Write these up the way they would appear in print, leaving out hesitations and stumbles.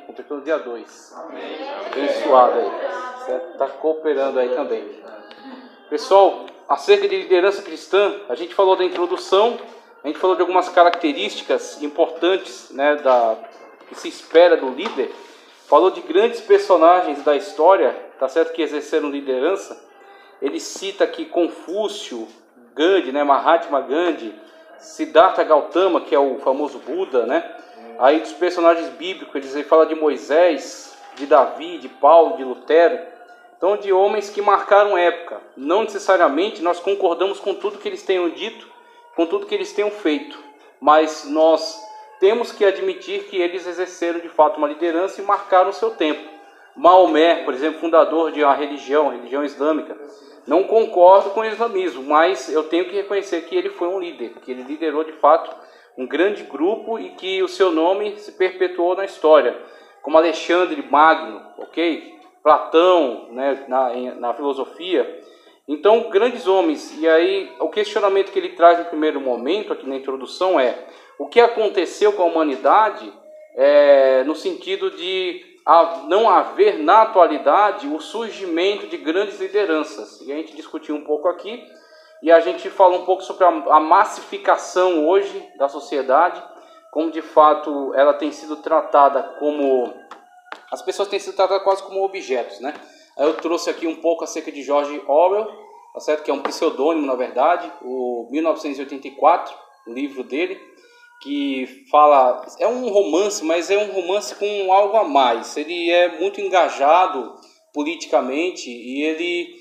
completou no dia 2. Abençoado aí. Certo? Está cooperando aí também. Pessoal, acerca de liderança cristã, a gente falou da introdução, a gente falou de algumas características importantes, né, que se espera do líder. Falou de grandes personagens da história, tá certo, que exerceram liderança. Ele cita aqui Confúcio, Gandhi, né, Mahatma Gandhi, Siddhartha Gautama, que é o famoso Buda, né? Aí dos personagens bíblicos, ele fala de Moisés, de Davi, de Paulo, de Lutero. Então, de homens que marcaram época. Não necessariamente nós concordamos com tudo que eles tenham dito, com tudo que eles tenham feito, mas nós temos que admitir que eles exerceram de fato uma liderança e marcaram o seu tempo. Maomé, por exemplo, fundador de uma religião islâmica. Não concordo com o islamismo, mas eu tenho que reconhecer que ele foi um líder, que ele liderou de fato um grande grupo e que o seu nome se perpetuou na história, como Alexandre Magno, ok? Platão, né, na filosofia. Então, grandes homens. E aí, o questionamento que ele traz no primeiro momento, aqui na introdução, é o que aconteceu com a humanidade no sentido de não haver na atualidade o surgimento de grandes lideranças. E a gente discutiu um pouco aqui, e a gente falou um pouco sobre a massificação hoje da sociedade, como de fato ela tem sido tratada como... As pessoas têm sido tratadas quase como objetos, né? Aí eu trouxe aqui um pouco acerca de George Orwell, tá certo? Que é um pseudônimo, na verdade, o 1984, o livro dele, que fala, é um romance, mas é um romance com algo a mais. Ele é muito engajado politicamente e ele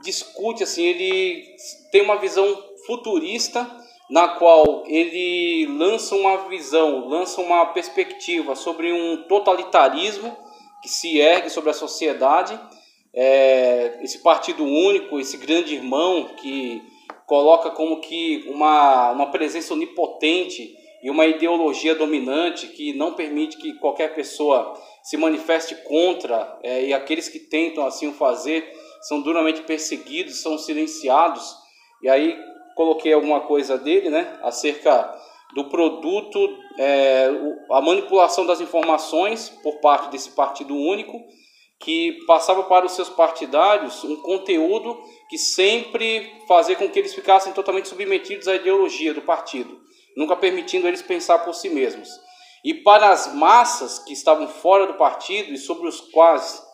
discute, assim, ele tem uma visão futurista na qual ele lança uma perspectiva sobre um totalitarismo que se ergue sobre a sociedade, esse partido único, esse grande irmão que coloca como que uma presença onipotente e uma ideologia dominante que não permite que qualquer pessoa se manifeste contra, e aqueles que tentam assim o fazer são duramente perseguidos, são silenciados. E aí coloquei alguma coisa dele, né, acerca do produto, a manipulação das informações por parte desse partido único, que passava para os seus partidários um conteúdo que sempre fazia com que eles ficassem totalmente submetidos à ideologia do partido, nunca permitindo eles pensar por si mesmos. E para as massas que estavam fora do partido e sobre os quais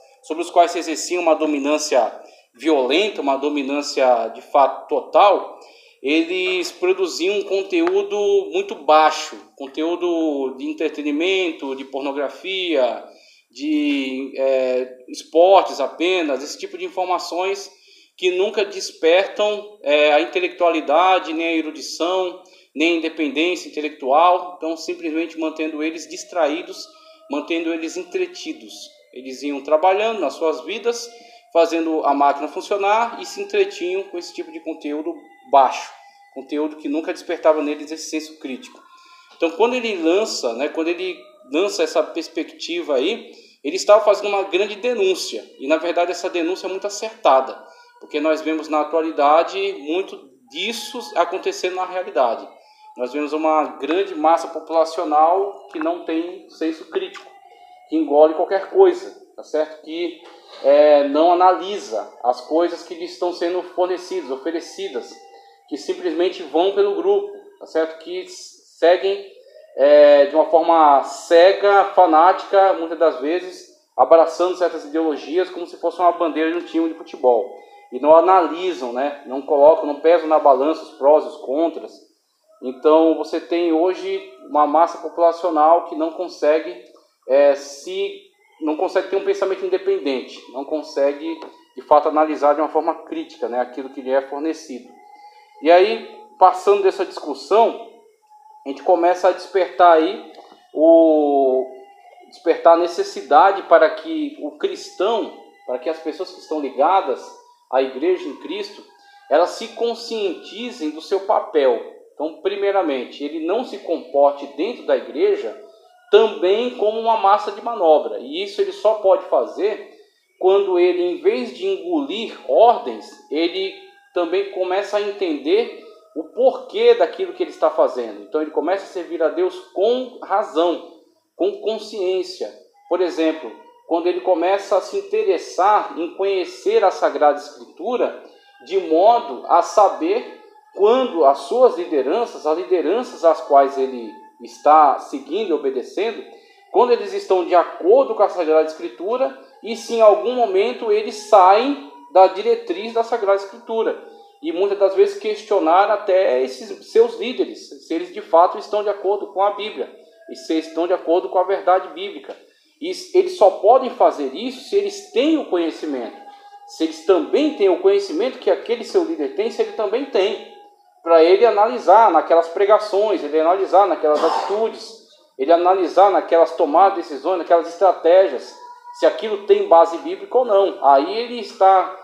se exercia uma dominância violenta, uma dominância de fato total, eles produziam um conteúdo muito baixo, conteúdo de entretenimento, de pornografia, de esportes apenas, esse tipo de informações que nunca despertam a intelectualidade, nem a erudição, nem a independência intelectual. Então, simplesmente mantendo eles distraídos, mantendo eles entretidos. Eles iam trabalhando nas suas vidas, fazendo a máquina funcionar e se entretinham com esse tipo de conteúdo baixo, conteúdo que nunca despertava neles esse senso crítico. Então, quando ele lança essa perspectiva aí, ele estava fazendo uma grande denúncia, e na verdade essa denúncia é muito acertada, porque nós vemos na atualidade muito disso acontecendo na realidade. Nós vemos uma grande massa populacional que não tem senso crítico, que engole qualquer coisa, tá certo? Que não analisa as coisas que lhe estão sendo fornecidas, oferecidas, que simplesmente vão pelo grupo, tá certo? Que seguem de uma forma cega, fanática, muitas das vezes, abraçando certas ideologias como se fosse uma bandeira de um time de futebol. E não analisam, né? Não colocam, não pesam na balança os prós e os contras. Então, você tem hoje uma massa populacional que não consegue ter um pensamento independente, não consegue, de fato, analisar de uma forma crítica, né, aquilo que lhe é fornecido. E aí, passando dessa discussão, a gente começa a despertar aí a necessidade para que o cristão, para que as pessoas que estão ligadas à igreja em Cristo, elas se conscientizem do seu papel. Então, primeiramente, ele não se comporte dentro da igreja também como uma massa de manobra. E isso ele só pode fazer quando ele, em vez de engolir ordens, ele também começa a entender o porquê daquilo que ele está fazendo. Então ele começa a servir a Deus com razão, com consciência. por exemplo, quando ele começa a se interessar em conhecer a Sagrada Escritura, de modo a saber quando as suas lideranças, as lideranças às quais ele está seguindo e obedecendo, quando eles estão de acordo com a Sagrada Escritura e se em algum momento eles saem da diretriz da Sagrada Escritura. E muitas das vezes questionar até esses seus líderes, se eles de fato estão de acordo com a Bíblia, e se estão de acordo com a verdade bíblica. E eles só podem fazer isso se eles têm o conhecimento. Se eles também têm o conhecimento que aquele seu líder tem, se ele também tem. Para ele analisar naquelas pregações, ele analisar naquelas atitudes, ele analisar naquelas tomadas de decisões, naquelas estratégias, se aquilo tem base bíblica ou não. Aí ele está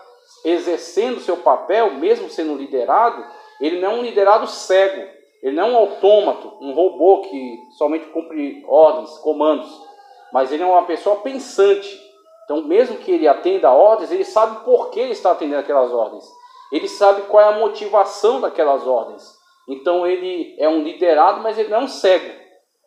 exercendo seu papel, mesmo sendo liderado, ele não é um liderado cego, ele não é um autômato, um robô que somente cumpre ordens, comandos, mas ele é uma pessoa pensante. Então, mesmo que ele atenda ordens, ele sabe por que ele está atendendo aquelas ordens. Ele sabe qual é a motivação daquelas ordens. Então, ele é um liderado, mas ele não é um cego.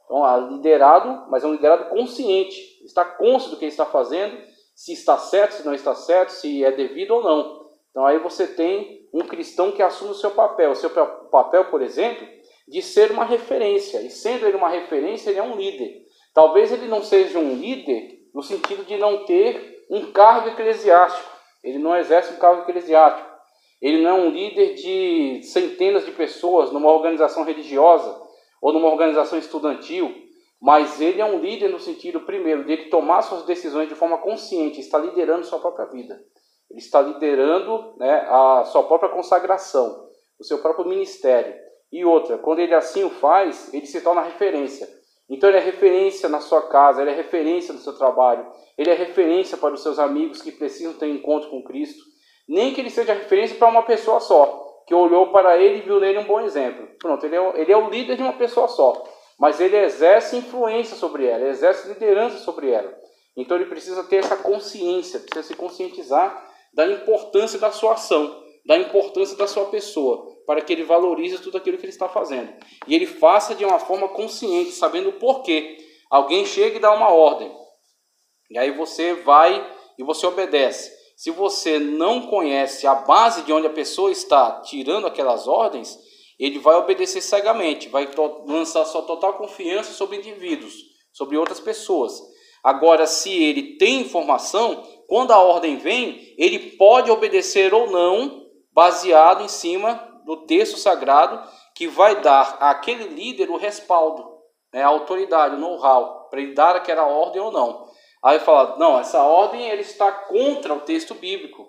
Então, é liderado, mas é um liderado consciente. Está consciente do que ele está fazendo, se está certo, se não está certo, se é devido ou não. Então, aí você tem um cristão que assume o seu papel. O seu papel, por exemplo, de ser uma referência. E sendo ele uma referência, ele é um líder. Talvez ele não seja um líder no sentido de não ter um cargo eclesiástico. Ele não exerce um cargo eclesiástico. Ele não é um líder de centenas de pessoas numa organização religiosa ou numa organização estudantil, mas ele é um líder no sentido, primeiro, de ele tomar suas decisões de forma consciente, está liderando sua própria vida. Ele está liderando, né, a sua própria consagração, o seu próprio ministério. E outra, quando ele assim o faz, ele se torna referência. Então ele é referência na sua casa, ele é referência no seu trabalho, ele é referência para os seus amigos que precisam ter encontro com Cristo. Nem que ele seja referência para uma pessoa só, que olhou para ele e viu nele um bom exemplo. Pronto, ele é o líder de uma pessoa só, mas ele exerce influência sobre ela, ele exerce liderança sobre ela. Então ele precisa ter essa consciência, precisa se conscientizar da importância da sua ação, da importância da sua pessoa, para que ele valorize tudo aquilo que ele está fazendo. E ele faça de uma forma consciente, sabendo o porquê. Alguém chega e dá uma ordem, e aí você vai e você obedece. Se você não conhece a base de onde a pessoa está tirando aquelas ordens, ele vai obedecer cegamente, vai lançar sua total confiança sobre indivíduos, sobre outras pessoas. Agora, se ele tem informação, quando a ordem vem, ele pode obedecer ou não, baseado em cima do texto sagrado, que vai dar àquele líder o respaldo, né, a autoridade, o know-how, para ele dar aquela ordem ou não. Aí fala, não, essa ordem ele está contra o texto bíblico.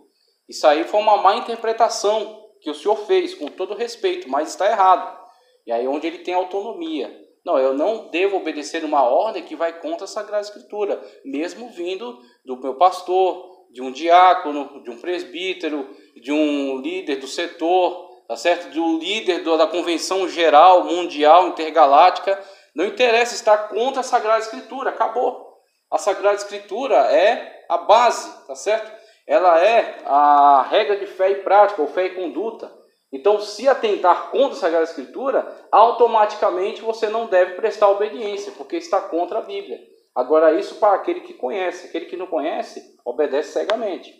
Isso aí foi uma má interpretação que o senhor fez, com todo respeito, mas está errado. E aí onde ele tem autonomia. Não, eu não devo obedecer uma ordem que vai contra a Sagrada Escritura, mesmo vindo do meu pastor, de um diácono, de um presbítero, de um líder do setor, tá certo? De um líder da convenção geral, mundial, intergaláctica. Não interessa, estar contra a Sagrada Escritura, acabou. A Sagrada Escritura é a base, tá certo? Ela é a regra de fé e prática, ou fé e conduta. Então, se atentar contra a Sagrada Escritura, automaticamente você não deve prestar obediência, porque está contra a Bíblia. Agora, isso para aquele que conhece. Aquele que não conhece, obedece cegamente.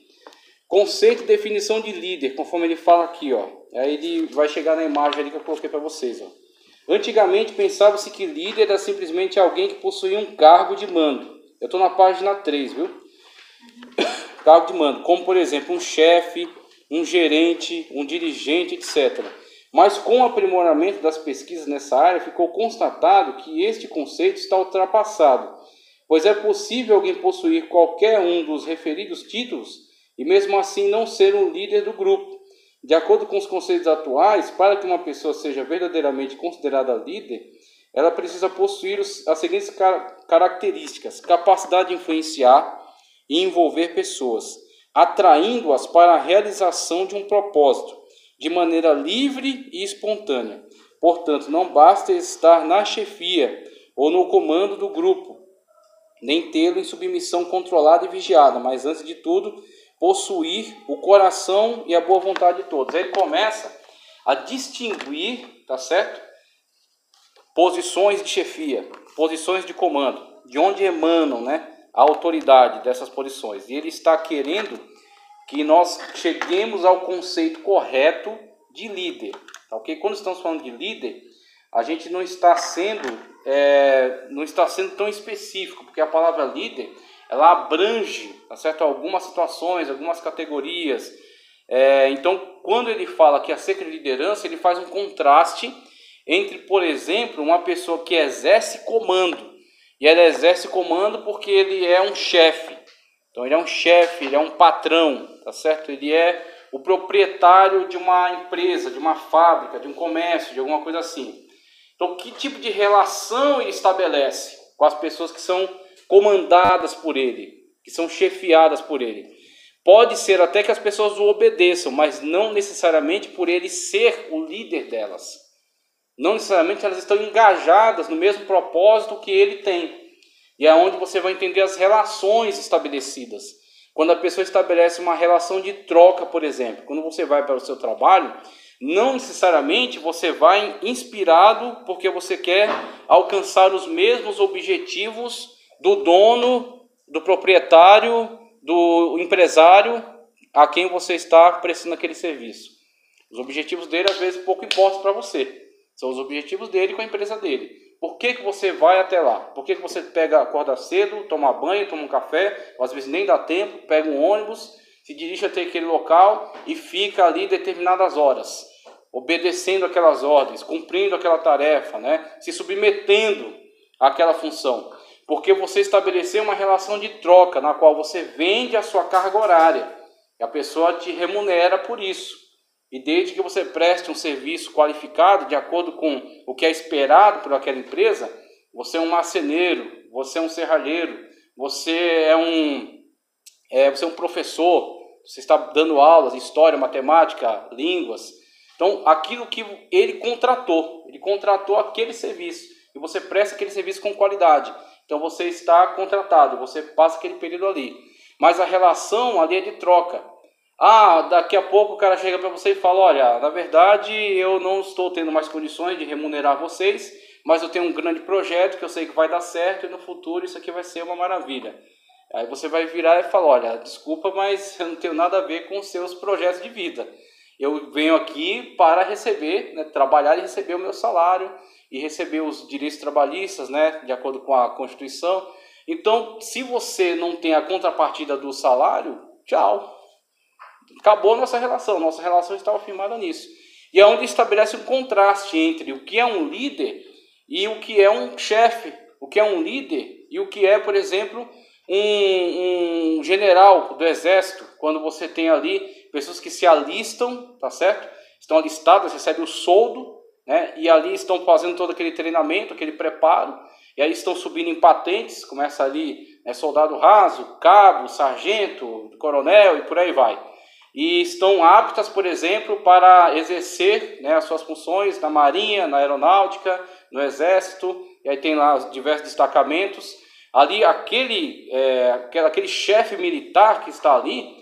Conceito e definição de líder, conforme ele fala aqui, ó. Aí ele vai chegar na imagem ali que eu coloquei para vocês, ó. Antigamente pensava-se que líder era simplesmente alguém que possuía um cargo de mando. Eu estou na página 3, viu? Cargo de mando, como por exemplo um chefe, um gerente, um dirigente, etc. Mas com o aprimoramento das pesquisas nessa área, ficou constatado que este conceito está ultrapassado, pois é possível alguém possuir qualquer um dos referidos títulos e mesmo assim não ser um líder do grupo. De acordo com os conceitos atuais, para que uma pessoa seja verdadeiramente considerada líder, ela precisa possuir as seguintes características: capacidade de influenciar e envolver pessoas, atraindo-as para a realização de um propósito, de maneira livre e espontânea. Portanto, não basta estar na chefia ou no comando do grupo, nem tê-lo em submissão controlada e vigiada, mas antes de tudo, possuir o coração e a boa vontade de todos. Aí ele começa a distinguir, tá certo? Posições de chefia, posições de comando, de onde emanam, né, a autoridade dessas posições. E ele está querendo que nós cheguemos ao conceito correto de líder. Tá, ok? Quando estamos falando de líder, a gente não está sendo tão específico, porque a palavra líder, ela abrange, tá certo? Algumas situações, algumas categorias. Então, quando ele fala aqui acerca de liderança, ele faz um contraste entre, por exemplo, uma pessoa que exerce comando. E ela exerce comando porque ele é um chefe. Então, ele é um chefe, ele é um patrão, tá certo? Ele é o proprietário de uma empresa, de uma fábrica, de um comércio, de alguma coisa assim. Então, que tipo de relação ele estabelece com as pessoas que são comandadas por ele, que são chefiadas por ele? Pode ser até que as pessoas o obedeçam, mas não necessariamente por ele ser o líder delas. Não necessariamente elas estão engajadas no mesmo propósito que ele tem. E é onde você vai entender as relações estabelecidas. Quando a pessoa estabelece uma relação de troca, por exemplo, quando você vai para o seu trabalho, não necessariamente você vai inspirado porque você quer alcançar os mesmos objetivos do dono, do proprietário, do empresário a quem você está prestando aquele serviço. Os objetivos dele às vezes pouco importam para você. São os objetivos dele com a empresa dele. Por que você vai até lá? Por que você acorda cedo, toma banho, toma um café, ou às vezes nem dá tempo, pega um ônibus, se dirige até aquele local e fica ali determinadas horas, obedecendo aquelas ordens, cumprindo aquela tarefa, né? Se submetendo àquela função. Porque você estabeleceu uma relação de troca na qual você vende a sua carga horária e a pessoa te remunera por isso. E desde que você preste um serviço qualificado, de acordo com o que é esperado por aquela empresa, você é um marceneiro, você é um serralheiro, você é um professor, você está dando aulas, história, matemática, línguas. Então, aquilo que ele contratou aquele serviço, e você presta aquele serviço com qualidade. Então, você está contratado, você passa aquele período ali. Mas a relação ali é de troca. Daqui a pouco o cara chega para você e fala, olha, na verdade eu não estou tendo mais condições de remunerar vocês, mas eu tenho um grande projeto que eu sei que vai dar certo e no futuro isso aqui vai ser uma maravilha. Aí você vai virar e falar, olha, desculpa, mas eu não tenho nada a ver com os seus projetos de vida. Eu venho aqui para receber, né, trabalhar e receber o meu salário e receber os direitos trabalhistas, né, de acordo com a Constituição. Então, se você não tem a contrapartida do salário, tchau. Acabou a nossa relação estava firmada nisso. E é onde estabelece um contraste entre o que é um líder e o que é um chefe, o que é um líder e o que é, por exemplo, um general do exército, quando você tem ali pessoas que se alistam, tá certo? Estão alistadas, recebem o soldo, né? E ali estão fazendo todo aquele treinamento, aquele preparo, e aí estão subindo em patentes, começa ali, né, soldado raso, cabo, sargento, coronel e por aí vai. E estão aptas, por exemplo, para exercer, né, as suas funções na marinha, na aeronáutica, no exército, e aí tem lá os diversos destacamentos. Ali, aquele chefe militar que está ali,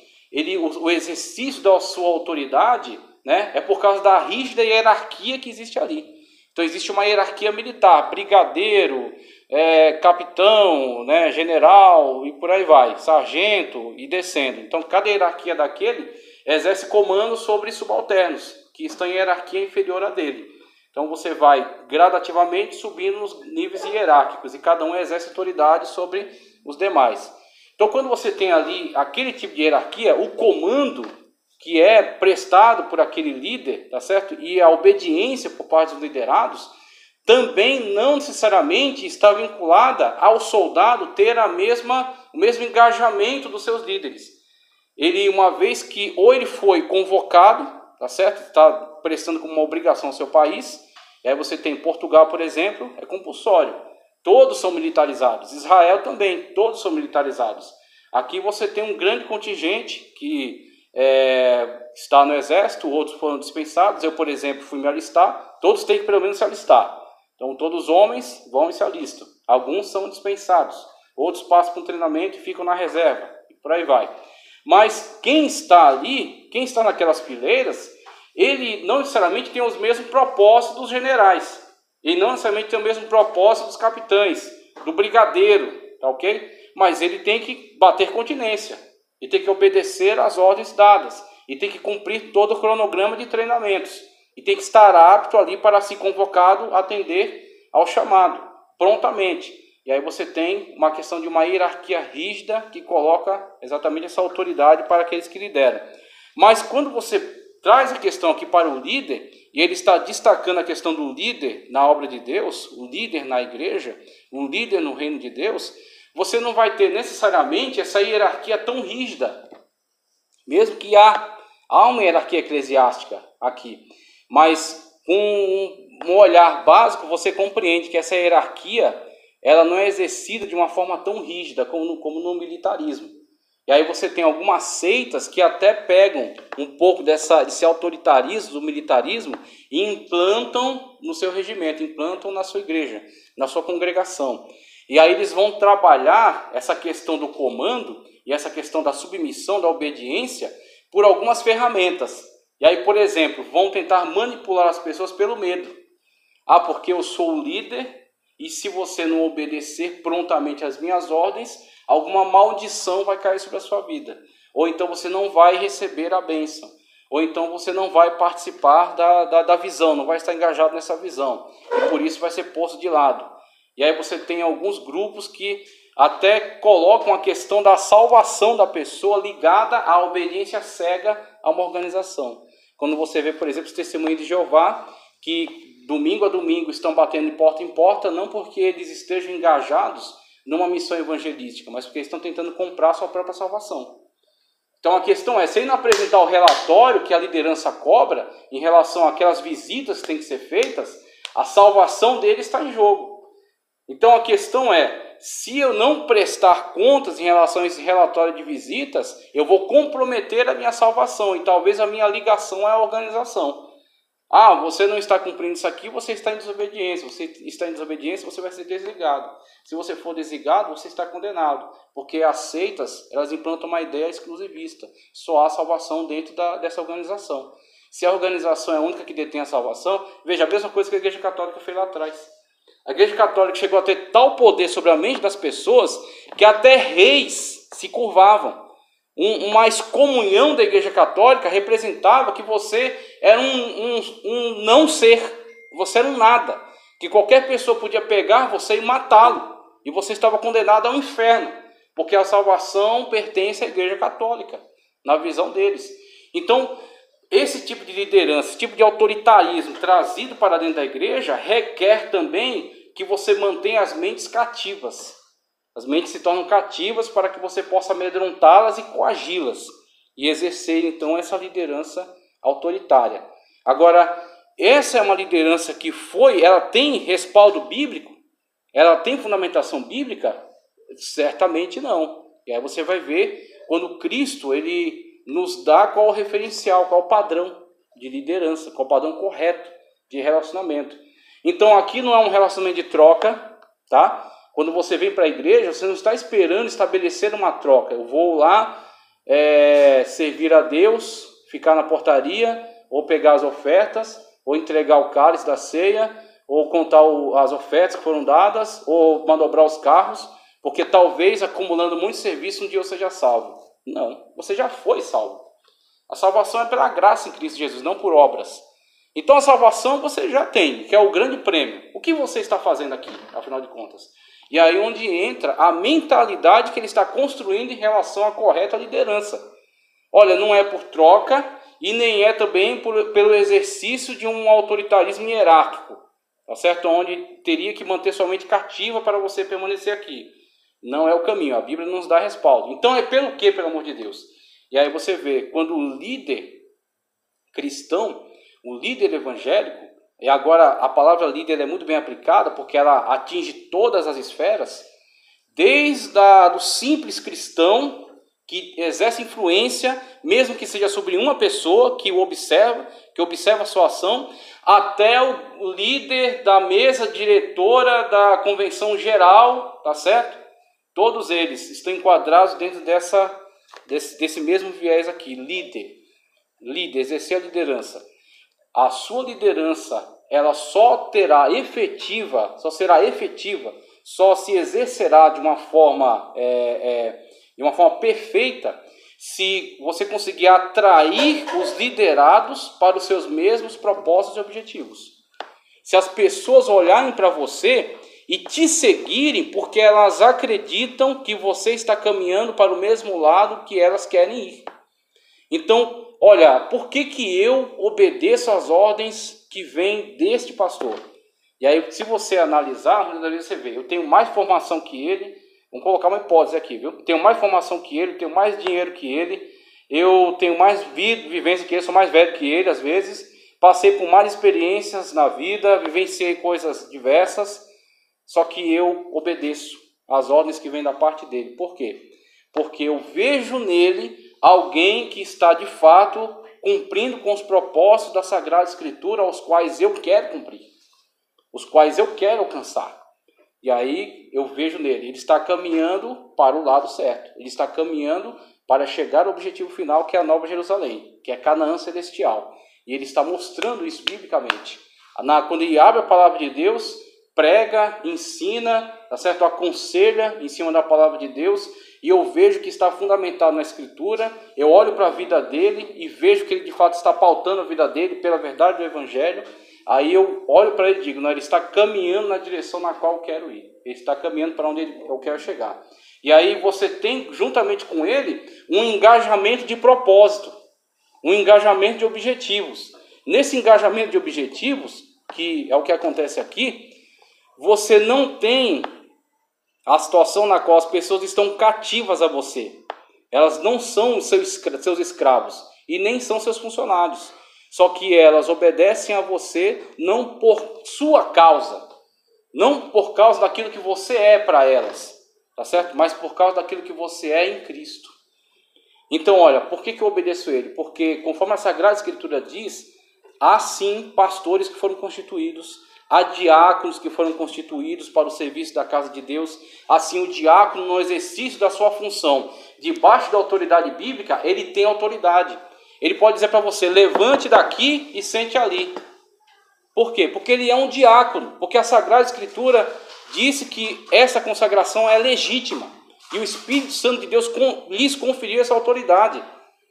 o exercício da sua autoridade, né, é por causa da rígida hierarquia que existe ali. Então existe uma hierarquia militar, brigadeiro, capitão, né, general e por aí vai, sargento e descendo. Então cada hierarquia daquele exerce comando sobre subalternos, que estão em hierarquia inferior a dele. Então você vai gradativamente subindo nos níveis hierárquicos e cada um exerce autoridade sobre os demais. Então quando você tem ali aquele tipo de hierarquia, o comando que é prestado por aquele líder, tá certo? E a obediência por parte dos liderados também não necessariamente está vinculada ao soldado ter o mesmo engajamento dos seus líderes. Ele, uma vez que ou ele foi convocado, tá certo? Está prestando como uma obrigação ao seu país. E aí você tem Portugal, por exemplo, é compulsório. Todos são militarizados. Israel também, todos são militarizados. Aqui você tem um grande contingente que está no exército, outros foram dispensados. Eu, por exemplo, fui me alistar. Todos têm que pelo menos se alistar. Então todos os homens vão e se alistam. Alguns são dispensados. Outros passam por um treinamento e ficam na reserva. E por aí vai. Mas quem está ali, quem está naquelas fileiras, ele não necessariamente tem os mesmos propósitos dos generais. Ele não necessariamente tem o mesmo propósito dos capitães, do brigadeiro, tá ok? mas ele tem que bater continência, e tem que obedecer às ordens dadas, e tem que cumprir todo o cronograma de treinamentos, e tem que estar apto ali para, se convocado, atender ao chamado, prontamente. E aí você tem uma questão de uma hierarquia rígida que coloca exatamente essa autoridade para aqueles que lideram. Mas quando você traz a questão aqui para o líder, e ele está destacando a questão do líder na obra de Deus, o líder na igreja, um líder no reino de Deus, você não vai ter necessariamente essa hierarquia tão rígida, mesmo que há uma hierarquia eclesiástica aqui, mas com um olhar básico você compreende que essa hierarquia ela não é exercida de uma forma tão rígida como no militarismo. E aí você tem algumas seitas que até pegam um pouco desse autoritarismo, do militarismo, e implantam no seu regimento, implantam na sua igreja, na sua congregação. E aí eles vão trabalhar essa questão do comando e essa questão da submissão, da obediência, por algumas ferramentas. E aí, por exemplo, vão tentar manipular as pessoas pelo medo. Ah, porque eu sou o líder, e se você não obedecer prontamente às minhas ordens, alguma maldição vai cair sobre a sua vida. Ou então você não vai receber a bênção. Ou então você não vai participar da visão, não vai estar engajado nessa visão. E por isso vai ser posto de lado. E aí você tem alguns grupos que até colocam a questão da salvação da pessoa ligada à obediência cega a uma organização. Quando você vê, por exemplo, os testemunhos de Jeová, que domingo a domingo estão batendo de em porta, não porque eles estejam engajados numa missão evangelística, mas porque eles estão tentando comprar a sua própria salvação. Então a questão é, se ele não apresentar o relatório que a liderança cobra em relação àquelas visitas que têm que ser feitas, a salvação dele está em jogo. Então a questão é, se eu não prestar contas em relação a esse relatório de visitas, eu vou comprometer a minha salvação e talvez a minha ligação à organização. Ah, você não está cumprindo isso aqui, você está em desobediência. Você está em desobediência, você vai ser desligado. Se você for desligado, você está condenado. Porque as seitas, elas implantam uma ideia exclusivista. Só há salvação dentro dessa organização. Se a organização é a única que detém a salvação, veja, a mesma coisa que a Igreja Católica fez lá atrás. A Igreja Católica chegou a ter tal poder sobre a mente das pessoas que até reis se curvavam. Uma excomunhão da Igreja Católica representava que você era um não ser, você era um nada, que qualquer pessoa podia pegar você e matá-lo, e você estava condenado ao inferno, porque a salvação pertence à Igreja Católica, na visão deles. Então, esse tipo de liderança, esse tipo de autoritarismo trazido para dentro da igreja requer também que você mantenha as mentes cativas. As mentes se tornam cativas para que você possa amedrontá-las e coagi-las e exercer então essa liderança autoritária. Agora, essa é uma liderança que ela tem respaldo bíblico? Ela tem fundamentação bíblica? Certamente não. E aí você vai ver quando Cristo ele nos dá qual o referencial, qual o padrão de liderança, qual o padrão correto de relacionamento. Então aqui não é um relacionamento de troca, tá? Quando você vem para a igreja, você não está esperando estabelecer uma troca. Eu vou lá servir a Deus, ficar na portaria, ou pegar as ofertas, ou entregar o cálice da ceia, ou contar as ofertas que foram dadas, ou manobrar os carros, porque talvez acumulando muito serviço um dia eu seja salvo. Não, você já foi salvo. A salvação é pela graça em Cristo Jesus, não por obras. Então a salvação você já tem, que é o grande prêmio. O que você está fazendo aqui, afinal de contas? E aí onde entra a mentalidade que ele está construindo em relação à correta liderança. Olha, não é por troca e nem é também pelo exercício de um autoritarismo hierárquico, tá certo? Onde teria que manter sua mente cativa para você permanecer aqui. Não é o caminho, a Bíblia nos dá respaldo. Então é pelo quê, pelo amor de Deus? E aí você vê, quando o líder cristão, o líder evangélico, e agora a palavra líder é muito bem aplicada porque ela atinge todas as esferas, desde do simples cristão que exerce influência, mesmo que seja sobre uma pessoa que o observa, que observa a sua ação, até o líder da mesa diretora da convenção geral, tá certo? Todos eles estão enquadrados dentro desse mesmo viés aqui, líder, exercer a liderança. A sua liderança, ela só será efetiva só se exercerá de uma forma perfeita se você conseguir atrair os liderados para os seus mesmos propósitos e objetivos. Se as pessoas olharem para você e te seguirem porque elas acreditam que você está caminhando para o mesmo lado que elas querem ir. Então, olha, por que eu obedeço às ordens que vêm deste pastor? E aí, se você analisar, muitas vezes você vê, eu tenho mais formação que ele, vamos colocar uma hipótese aqui, viu? Tenho mais formação que ele, tenho mais dinheiro que ele, eu tenho mais vivência que ele, sou mais velho que ele às vezes, passei por mais experiências na vida, vivenciei coisas diversas, só que eu obedeço às ordens que vêm da parte dele. Por quê? Porque eu vejo nele alguém que está de fato cumprindo com os propósitos da Sagrada Escritura, aos quais eu quero cumprir, os quais eu quero alcançar. E aí eu vejo nele, ele está caminhando para o lado certo, ele está caminhando para chegar ao objetivo final, que é a Nova Jerusalém, que é Canaã Celestial. E ele está mostrando isso biblicamente. Quando ele abre a palavra de Deus, prega, ensina, tá certo? Aconselha em cima da palavra de Deus, e eu vejo que está fundamentado na Escritura, eu olho para a vida dele e vejo que ele de fato está pautando a vida dele pela verdade do Evangelho. Aí eu olho para ele e digo, não, ele está caminhando na direção na qual eu quero ir. Ele está caminhando para onde eu quero chegar. E aí você tem, juntamente com ele, um engajamento de propósito, um engajamento de objetivos. Nesse engajamento de objetivos, que é o que acontece aqui, você não tem a situação na qual as pessoas estão cativas a você. Elas não são seus escravos e nem são seus funcionários. Só que elas obedecem a você não por sua causa, não por causa daquilo que você é para elas, tá certo? Mas por causa daquilo que você é em Cristo. Então, olha, por que eu obedeço ele? Porque, conforme a Sagrada Escritura diz, há sim pastores que foram constituídos, há diáconos que foram constituídos para o serviço da casa de Deus. Assim, o diácono, no exercício da sua função, debaixo da autoridade bíblica, ele tem autoridade. Ele pode dizer para você, levante daqui e sente ali. Por quê? Porque ele é um diácono. Porque a Sagrada Escritura disse que essa consagração é legítima. E o Espírito Santo de Deus lhes conferiu essa autoridade.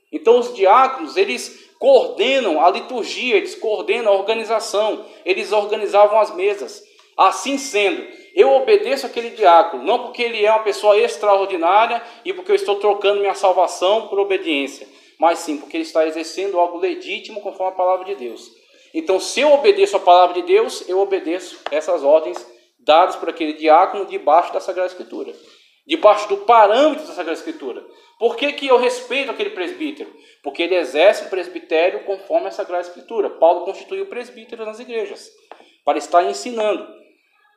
Então os diáconos, eles coordenam a liturgia, eles coordenam a organização. Eles organizavam as mesas. Assim sendo, eu obedeço aquele diácono, não porque ele é uma pessoa extraordinária e porque eu estou trocando minha salvação por obediência, mas sim porque ele está exercendo algo legítimo conforme a palavra de Deus. Então, se eu obedeço a palavra de Deus, eu obedeço essas ordens dadas por aquele diácono debaixo da Sagrada Escritura, debaixo do parâmetro da Sagrada Escritura. Por que eu respeito aquele presbítero? Porque ele exerce o presbitério conforme a Sagrada Escritura. Paulo constituiu presbítero nas igrejas para estar ensinando.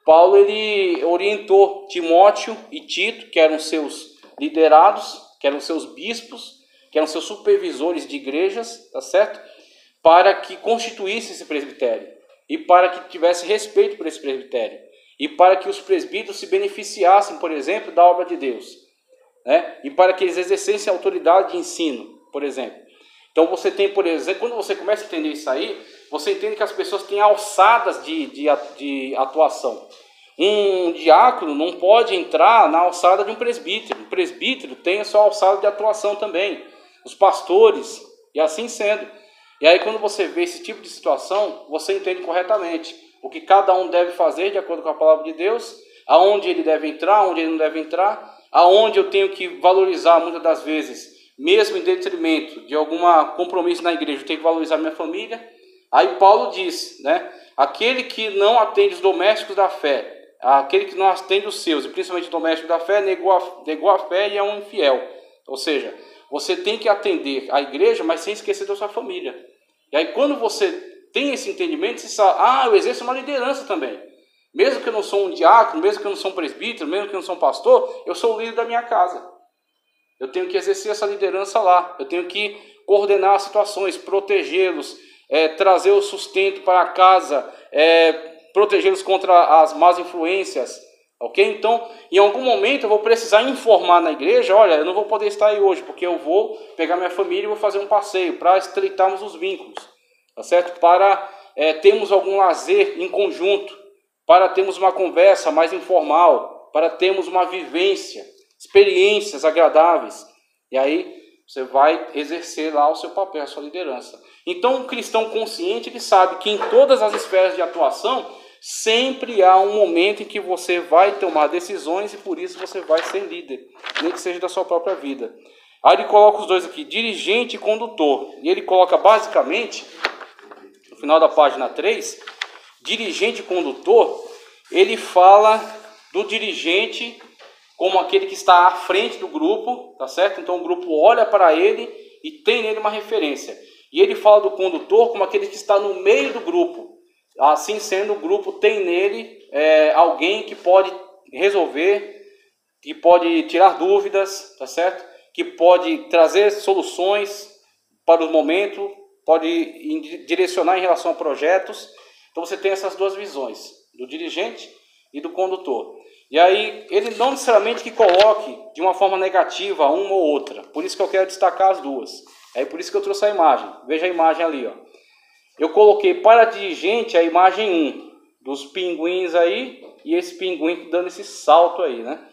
Paulo ele orientou Timóteo e Tito, que eram seus liderados, que eram seus bispos, que eram seus supervisores de igrejas, tá certo? Para que constituísse esse presbitério e para que tivesse respeito por esse presbitério e para que os presbíteros se beneficiassem, por exemplo, da obra de Deus, né? E para que eles exercessem a autoridade de ensino, por exemplo. Então você tem, por exemplo, quando você começa a entender isso aí, você entende que as pessoas têm alçadas de atuação. Um diácono não pode entrar na alçada de um presbítero. O presbítero tem a sua alçada de atuação também. Os pastores, e assim sendo. E aí quando você vê esse tipo de situação, você entende corretamente o que cada um deve fazer de acordo com a palavra de Deus, aonde ele deve entrar, aonde ele não deve entrar, aonde eu tenho que valorizar muitas das vezes, mesmo em detrimento de algum compromisso na igreja, eu tenho que valorizar minha família. Aí Paulo diz, né, aquele que não atende os domésticos da fé, aquele que não atende os seus, e principalmente o doméstico da fé, negou a fé e é um infiel. Ou seja, você tem que atender a igreja, mas sem esquecer da sua família. E aí quando você tem esse entendimento, você sabe, eu exerço uma liderança também. Mesmo que eu não sou um diácono, mesmo que eu não sou um presbítero, mesmo que eu não sou um pastor, eu sou o líder da minha casa. Eu tenho que exercer essa liderança lá. Eu tenho que coordenar as situações, protegê-los, trazer o sustento para a casa, protegê-los contra as más influências. Ok? Então, em algum momento eu vou precisar informar na igreja, olha, eu não vou poder estar aí hoje, porque eu vou pegar minha família e vou fazer um passeio para estreitarmos os vínculos, tá certo? Para termos algum lazer em conjunto, para termos uma conversa mais informal, para termos uma vivência, experiências agradáveis. E aí você vai exercer lá o seu papel, a sua liderança. Então, um cristão consciente, ele sabe que em todas as esferas de atuação, sempre há um momento em que você vai tomar decisões e por isso você vai ser líder, nem que seja da sua própria vida. Aí ele coloca os dois aqui, dirigente e condutor. E ele coloca basicamente, no final da página 3, dirigente e condutor, ele fala do dirigente como aquele que está à frente do grupo, tá certo? Então o grupo olha para ele e tem nele uma referência. E ele fala do condutor como aquele que está no meio do grupo. Assim sendo, o grupo tem nele alguém que pode resolver, que pode tirar dúvidas, tá certo? Que pode trazer soluções para o momento, pode direcionar em relação a projetos. Então você tem essas duas visões, do dirigente e do condutor. E aí, ele não necessariamente que coloque de uma forma negativa uma ou outra. Por isso que eu quero destacar as duas. É por isso que eu trouxe a imagem. Veja a imagem ali, ó. Eu coloquei para dirigente a imagem 1 dos pinguins aí e esse pinguim dando esse salto aí, né?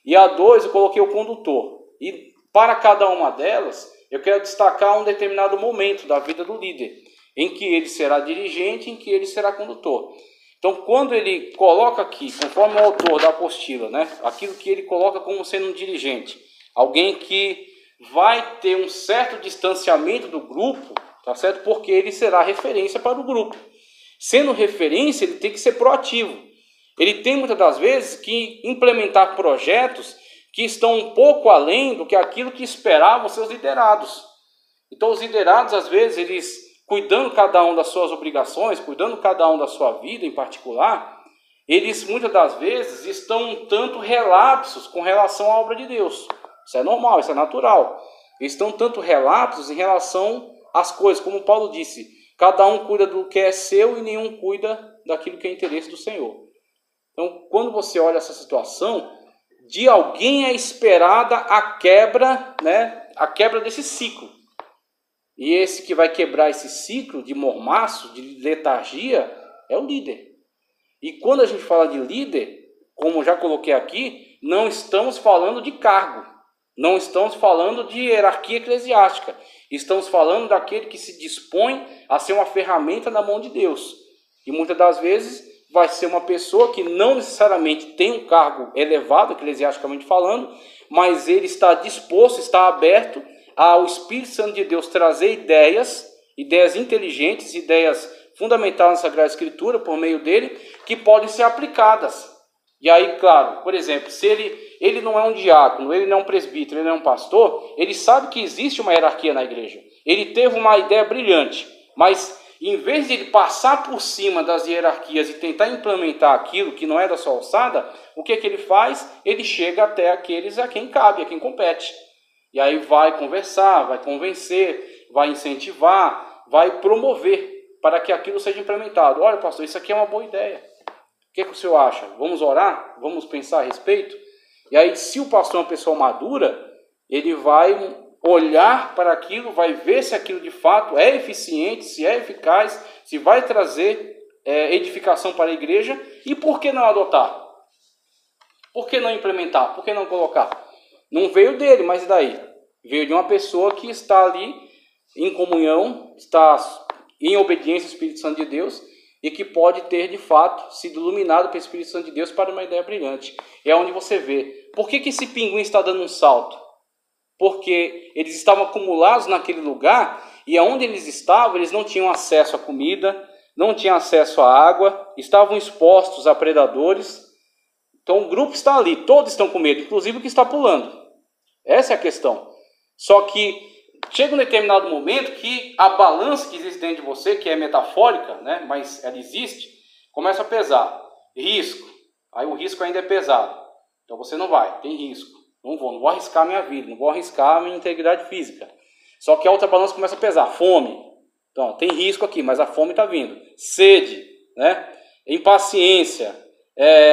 E a 2 eu coloquei o condutor. E para cada uma delas, eu quero destacar um determinado momento da vida do líder, em que ele será dirigente, em que ele será condutor. Então, quando ele coloca aqui, conforme o autor da apostila, né, aquilo que ele coloca como sendo um dirigente, alguém que vai ter um certo distanciamento do grupo, tá certo? Porque ele será referência para o grupo. Sendo referência, ele tem que ser proativo. Ele tem muitas das vezes que implementar projetos que estão um pouco além do que aquilo que esperavam seus liderados. Então, os liderados, às vezes, eles, cuidando cada um das suas obrigações, cuidando cada um da sua vida em particular, eles muitas das vezes estão um tanto relapsos com relação à obra de Deus. Isso é normal, isso é natural. Eles estão tanto relapsos em relação às coisas, como Paulo disse, cada um cuida do que é seu e nenhum cuida daquilo que é interesse do Senhor. Então, quando você olha essa situação, de alguém é esperada a quebra, né, a quebra desse ciclo. E esse que vai quebrar esse ciclo de mormaço, de letargia, é o líder. E quando a gente fala de líder, como já coloquei aqui, não estamos falando de cargo. Não estamos falando de hierarquia eclesiástica. Estamos falando daquele que se dispõe a ser uma ferramenta na mão de Deus. E muitas das vezes vai ser uma pessoa que não necessariamente tem um cargo elevado, eclesiasticamente falando, mas ele está disposto, está aberto ao Espírito Santo de Deus trazer ideias inteligentes, ideias fundamentadas na Sagrada Escritura, por meio dele, que podem ser aplicadas. E aí, claro, por exemplo, se ele não é um diácono, ele não é um presbítero, ele não é um pastor, ele sabe que existe uma hierarquia na igreja. Ele teve uma ideia brilhante, mas em vez de ele passar por cima das hierarquias e tentar implementar aquilo que não é da sua alçada, o que ele faz? Ele chega até aqueles a quem cabe, a quem compete. E aí vai conversar, vai convencer, vai incentivar, vai promover para que aquilo seja implementado. Olha, pastor, isso aqui é uma boa ideia. O que o senhor acha? Vamos orar? Vamos pensar a respeito? E aí, se o pastor é uma pessoa madura, ele vai olhar para aquilo, vai ver se aquilo de fato é eficiente, se é eficaz, se vai trazer edificação para a igreja, e por que não adotar? Por que não implementar? Por que não colocar? Não veio dele, mas e daí? Veio de uma pessoa que está ali em comunhão, está em obediência ao Espírito Santo de Deus e que pode ter, de fato, sido iluminado pelo Espírito Santo de Deus para uma ideia brilhante. É onde você vê. Por que esse pinguim está dando um salto? Porque eles estavam acumulados naquele lugar e aonde eles estavam, eles não tinham acesso à comida, não tinham acesso à água, estavam expostos a predadores. Então o grupo está ali, todos estão com medo, inclusive o que está pulando. Essa é a questão. Só que chega um determinado momento que a balança que existe dentro de você, que é metafórica, né, mas ela existe, começa a pesar. Risco. Aí o risco ainda é pesado. Então você não vai, tem risco. Não vou arriscar minha vida, não vou arriscar minha integridade física. Só que a outra balança começa a pesar. Fome. Então, tem risco aqui, mas a fome está vindo. Sede, né? Impaciência,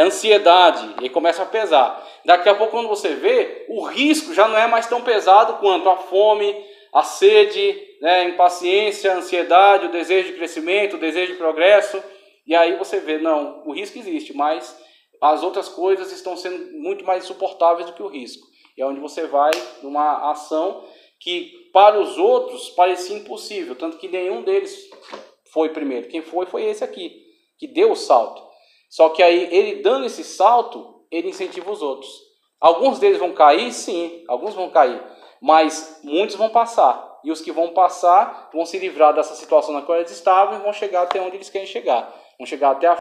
ansiedade, e aí começa a pesar. Daqui a pouco, quando você vê, o risco já não é mais tão pesado quanto a fome, a sede, né? A impaciência, a ansiedade, o desejo de crescimento, o desejo de progresso. E aí você vê, não, o risco existe, mas as outras coisas estão sendo muito mais insuportáveis do que o risco. E é onde você vai numa ação que para os outros parecia impossível, tanto que nenhum deles foi primeiro. Quem foi esse aqui, que deu o salto. Só que aí, ele dando esse salto, ele incentiva os outros. Alguns deles vão cair, sim, alguns vão cair, mas muitos vão passar. E os que vão passar vão se livrar dessa situação na qual eles estavam e vão chegar até onde eles querem chegar. Vão chegar até a